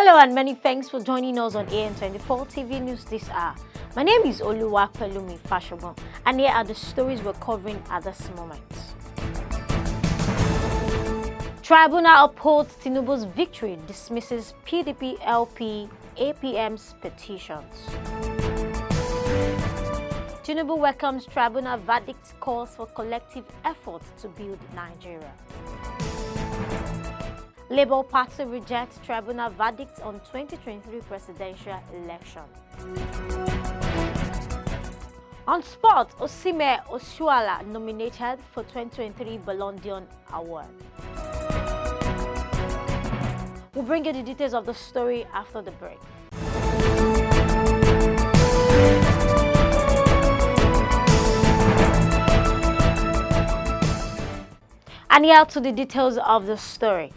Hello and many thanks for joining us on AN24 TV News this hour. My name is Oluwapelumi Fashogbon and here are the stories we're covering at this moment. Tribunal upholds Tinubu's victory, dismisses PDP LP APM's petitions. Tinubu welcomes tribunal verdict, calls for collective effort to build Nigeria. Labour Party rejects tribunal verdict on 2023 presidential election. On sport, Oshimen Oshoala nominated for 2023 Ballon Award. We'll bring you the details of the story after the break. And here to the details of the story.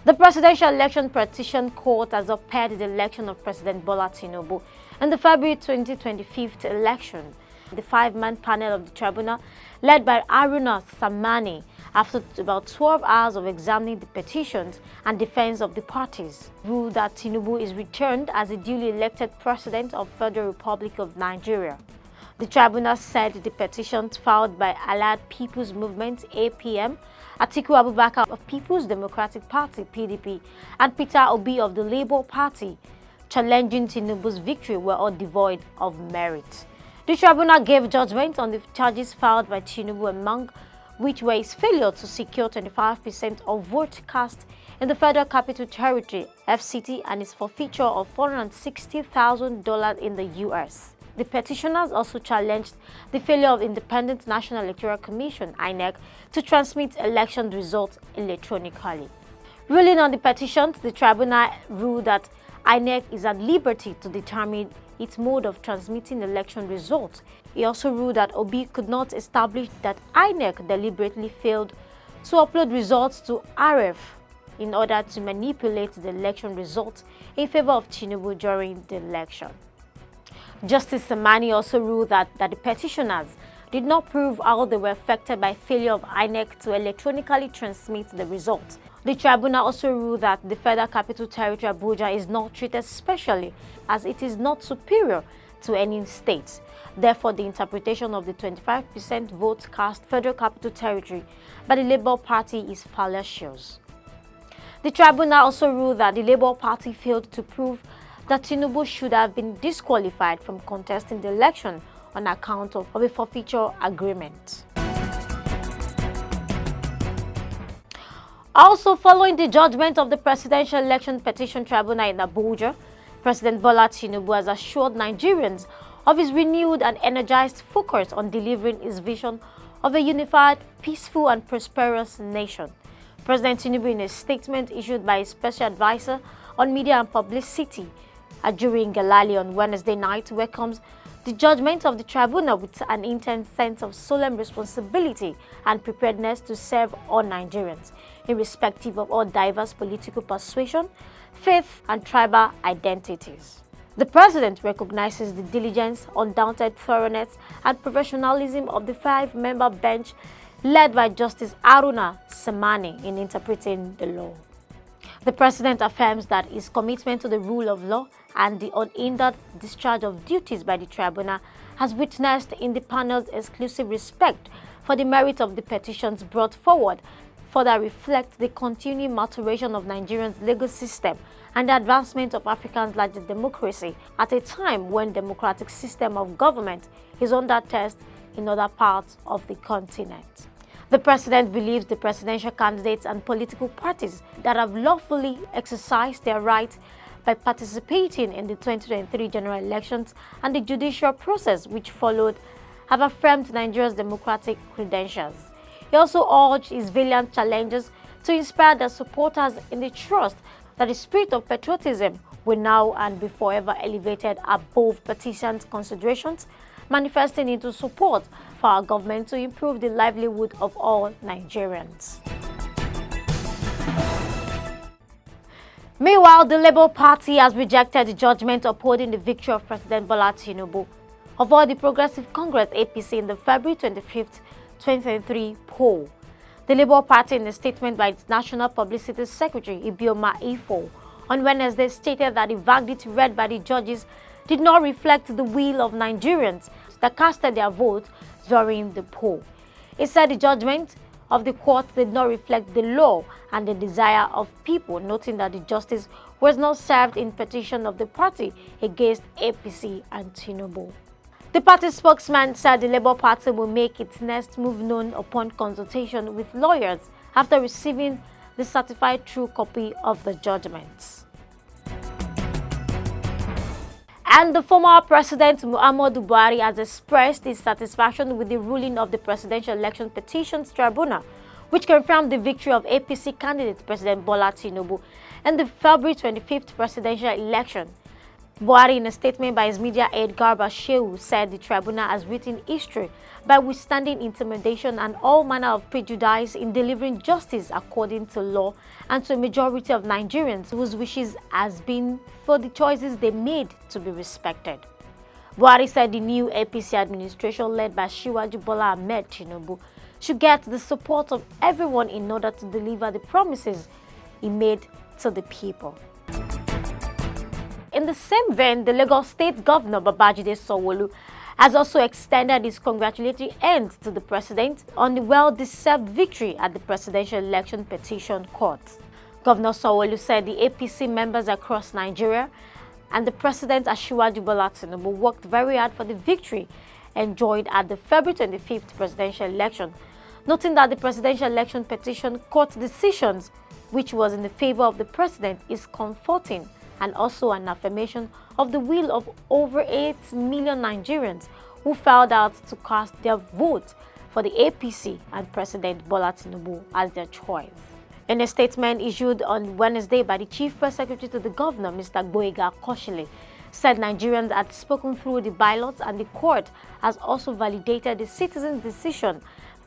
The Presidential Election Petition Court has upheld the election of President Bola Tinubu in the February 2025 election. The five-man panel of the tribunal, led by Haruna Samani, after about 12 hours of examining the petitions and defense of the parties, ruled that Tinubu is returned as a duly elected President of the Federal Republic of Nigeria. The tribunal said the petitions filed by Allied People's Movement (APM), Atiku Abubakar of People's Democratic Party (PDP), and Peter Obi of the Labour Party, challenging Tinubu's victory, were all devoid of merit. The tribunal gave judgment on the charges filed by Tinubu, among which were his failure to secure 25% of vote cast in the Federal Capital Territory (FCT) and his forfeiture of $460,000 in the US. The petitioners also challenged the failure of Independent National Electoral Commission (INEC) to transmit election results electronically. Ruling on the petitions, the tribunal ruled that INEC is at liberty to determine its mode of transmitting election results. He also ruled that Obi could not establish that INEC deliberately failed to upload results to RF in order to manipulate the election results in favor of Tinubu during the election. Justice Samani also ruled that the petitioners did not prove how they were affected by failure of INEC to electronically transmit the results. The tribunal also ruled that the Federal Capital Territory Abuja is not treated specially, as it is not superior to any state. Therefore, the interpretation of the 25% vote cast Federal Capital Territory by the Labour Party is fallacious. The tribunal also ruled that the Labour Party failed to prove that Tinubu should have been disqualified from contesting the election on account of a forfeiture agreement. Also, following the judgment of the Presidential Election Petition Tribunal in Abuja, President Bola Tinubu has assured Nigerians of his renewed and energized focus on delivering his vision of a unified, peaceful and prosperous nation. President Tinubu, in a statement issued by his special advisor on media and publicity, Ajuri Ngelale, on Wednesday night, welcomes the judgment of the tribunal with an intense sense of solemn responsibility and preparedness to serve all Nigerians, irrespective of all diverse political persuasion, faith, and tribal identities. The president recognizes the diligence, undaunted thoroughness, and professionalism of the five-member bench led by Justice Haruna Samani in interpreting the law. The president affirms that his commitment to the rule of law and the unhindered discharge of duties by the tribunal has witnessed in the panel's exclusive respect for the merit of the petitions brought forward, further reflect the continuing maturation of Nigeria's legal system and the advancement of Africa's largest democracy at a time when democratic system of government is under test in other parts of the continent. The president believes the presidential candidates and political parties that have lawfully exercised their right by participating in the 2023 general elections and the judicial process which followed have affirmed Nigeria's democratic credentials. He also urged his valiant challengers to inspire their supporters in the trust that the spirit of patriotism will now and be forever elevated above partisan considerations, manifesting into support for our government to improve the livelihood of all Nigerians. Meanwhile, the Labour Party has rejected the judgment upholding the victory of President Bola Tinubu of all the Progressive Congress (APC) in the February 25, 2023 poll. The Labour Party, in a statement by its National Publicity Secretary Ibioma Ifo, on Wednesday stated that the verdict read by the judges did not reflect the will of Nigerians that casted their vote during the poll. It said the judgment of the court did not reflect the law and the desire of people, noting that the justice was not served in petition of the party against APC and Tinubu. The party spokesman said the Labour Party will make its next move known upon consultation with lawyers after receiving the certified true copy of the judgments. And the former President Muhammadu Buhari has expressed his satisfaction with the ruling of the Presidential Election Petitions Tribunal, which confirmed the victory of APC candidate President Bola Tinubu in the February 25th presidential election. Buhari, in a statement by his media aide Garba Shehu, said the tribunal has written history by withstanding intimidation and all manner of prejudice in delivering justice according to law and to a majority of Nigerians whose wishes has been for the choices they made to be respected. Buhari said the new APC administration led by Shiwaju Bola Ahmed Tinubu should get the support of everyone in order to deliver the promises he made to the people. In the same vein, the Lagos State Governor Babajide Sanwo-Olu has also extended his congratulatory end to the president on the well-deserved victory at the Presidential Election Petition Court. Governor Sanwo-Olu said the APC members across Nigeria and the President Asiwaju Bola Tinubu worked very hard for the victory enjoyed at the February 25th presidential election, noting that the Presidential Election Petition Court decisions, which was in the favor of the president, is comforting and also an affirmation of the will of over 8 million Nigerians who filed out to cast their vote for the APC and President Bola Tinubu as their choice. In a statement issued on Wednesday by the Chief Press Secretary to the Governor, Mr. Gboyega Koshile, said Nigerians had spoken through the ballots and the court has also validated the citizens' decision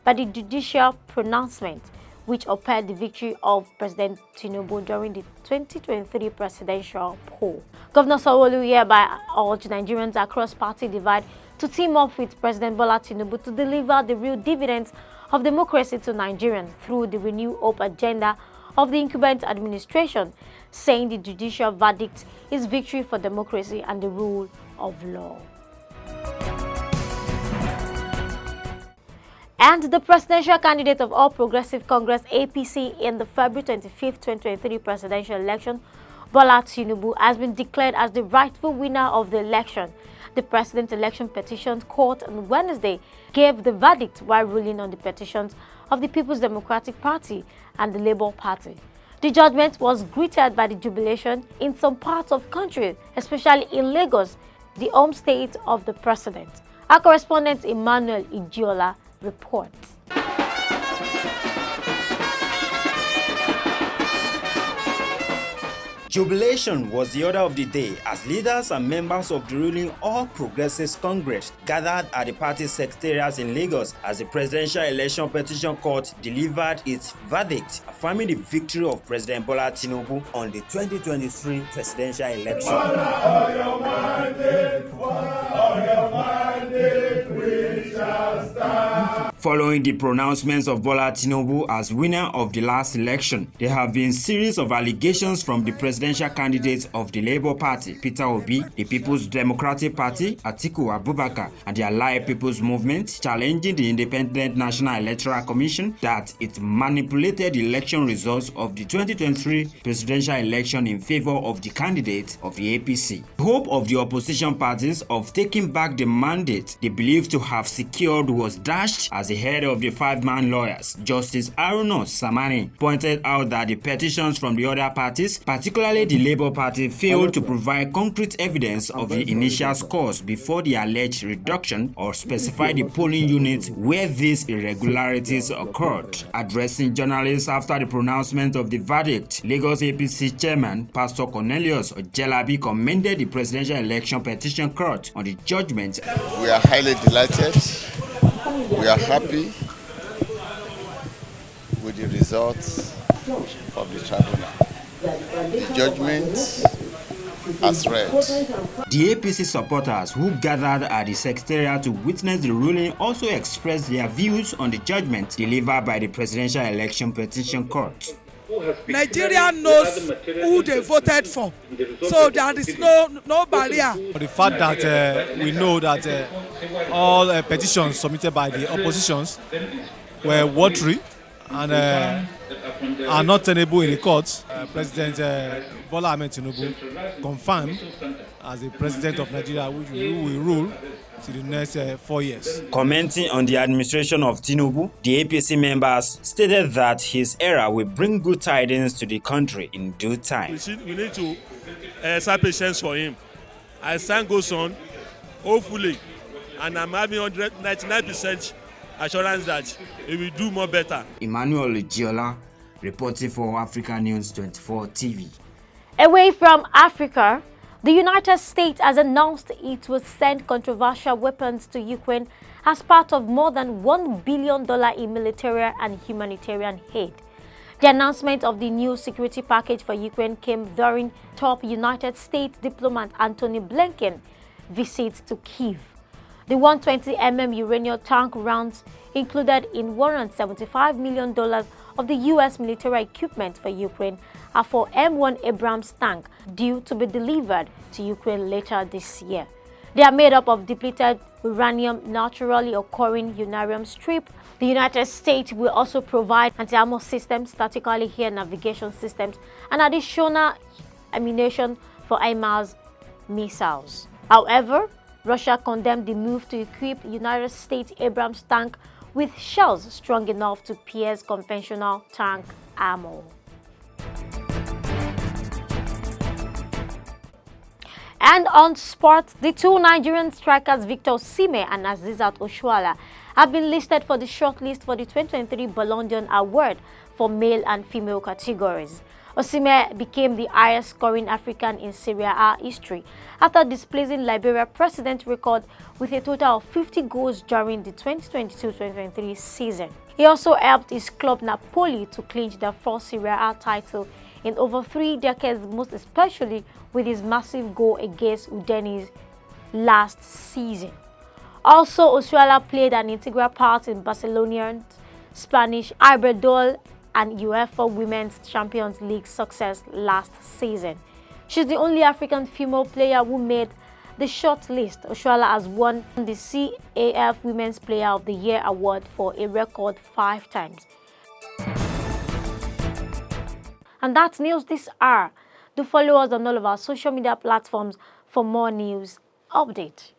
by the judicial pronouncement, which upheld the victory of President Tinubu during the 2023 presidential poll. Governor Sanwo-Olu hereby urged Nigerians across party divide to team up with President Bola Tinubu to deliver the real dividends of democracy to Nigerians through the Renew Hope agenda of the incumbent administration, saying the judicial verdict is victory for democracy and the rule of law. And the presidential candidate of All Progressive Congress APC in the February 25th, 2023 presidential election, Bola Tinubu, has been declared as the rightful winner of the election. The President Election Petitions Court on Wednesday gave the verdict while ruling on the petitions of the People's Democratic Party and the Labour Party. The judgment was greeted by the jubilation in some parts of the country, especially in Lagos, the home state of the president. Our correspondent Emmanuel Ijiola reports. Jubilation was the order of the day as leaders and members of the ruling All Progressives Congress gathered at the party secretariat in Lagos as the Presidential Election Petition Court delivered its verdict, affirming the victory of President Bola Tinubu on the 2023 presidential election. Following the pronouncements of Bola Tinubu as winner of the last election, there have been a series of allegations from the presidential candidates of the Labour Party, Peter Obi, the People's Democratic Party, Atiku Abubakar, and the Allied People's Movement, challenging the Independent National Electoral Commission that it manipulated the election results of the 2023 presidential election in favor of the candidate of the APC. The hope of the opposition parties of taking back the mandate they believed to have secured was dashed as the head of the five-man lawyers, Justice Haruna Samani, pointed out that the petitions from the other parties, particularly the Labour Party, failed to provide concrete evidence of the initial scores before the alleged reduction or specify the polling units where these irregularities occurred. Addressing journalists after the pronouncement of the verdict, Lagos APC chairman Pastor Cornelius Ojelabi commended the Presidential Election Petition Court on the judgment. We are highly delighted. We are happy with the results of the tribunal. The judgment as read. The APC supporters who gathered at the secretariat to witness the ruling also expressed their views on the judgment delivered by the Presidential Election Petition Court. Nigeria knows who they voted for, so there is no barrier. The fact that we know that all petitions submitted by the oppositions were watery and are not tenable in the courts, President Bola Ahmed Tinubu confirmed as the president of Nigeria, who will rule to the next 4 years. Commenting on the administration of Tinubu, the APC members stated that his era will bring good tidings to the country in due time. We need to exercise patience for him. As time goes on, hopefully, and I'm having 99% assurance that he will do more better. Emmanuel Giola, reporting for Africa News 24 TV. Away from Africa, the United States has announced it will send controversial weapons to Ukraine as part of more than $1 billion in military and humanitarian aid. The announcement of the new security package for Ukraine came during top United States diplomat Antony Blinken visit to Kyiv. The 120mm uranium tank rounds included in $175 million of the U.S. military equipment for Ukraine are for M1 Abrams tank due to be delivered to Ukraine later this year. They are made up of depleted uranium, naturally occurring uranium strip. The United States will also provide anti-armor systems, tactically air navigation systems, and additional ammunition for HIMARS missiles. However, Russia condemned the move to equip United States Abrams tank with shells strong enough to pierce conventional tank armor. And on sports, the two Nigerian strikers Victor Oshimen and Asisat Oshoala have been listed for the shortlist for the 2023 Ballon Award for male and female categories. Oshimen became the highest scoring African in Serie A history after displacing Liberia precedent record with a total of 50 goals during the 2022-2023 season. He also helped his club Napoli to clinch their first Serie A title in over 3 decades, most especially with his massive goal against Udinese last season. Also, Oshoala played an integral part in Barcelona's Spanish Iberdrola and UEFA Women's Champions League success last season. She's the only African female player who made the short list. Oshoala has won the CAF Women's Player of the Year award for a record 5 times. And that's news this hour. Do follow us on all of our social media platforms for more news updates.